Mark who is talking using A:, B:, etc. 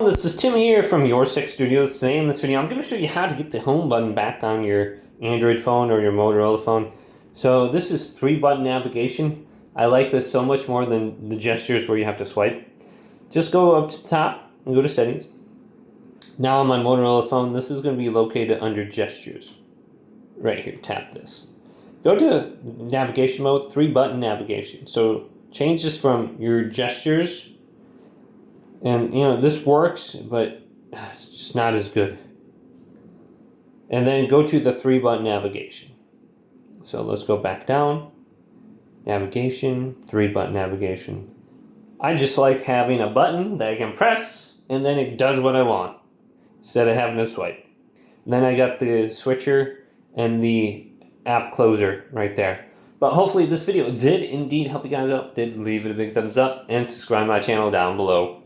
A: This is Tim here from Your Six Studios. Today in this video, I'm going to show you how to get the home button back on your Android phone or your Motorola phone. So this is 3-button navigation. I like this so much more than the gestures where you have to swipe. Just go up to the top and go to Settings. Now on my Motorola phone, this is going to be located under Gestures. Right here, tap this. Go to navigation mode, 3-button navigation. So change this from your gestures. And, this works, but it's just not as good. And then go to the 3-button navigation. So let's go back down. Navigation, 3-button navigation. I just like having a button that I can press, and then it does what I want, instead of having to swipe. And then I got the switcher and the app closer right there. But hopefully this video did indeed help you guys out. Did leave it a big thumbs up, and subscribe to my channel down below.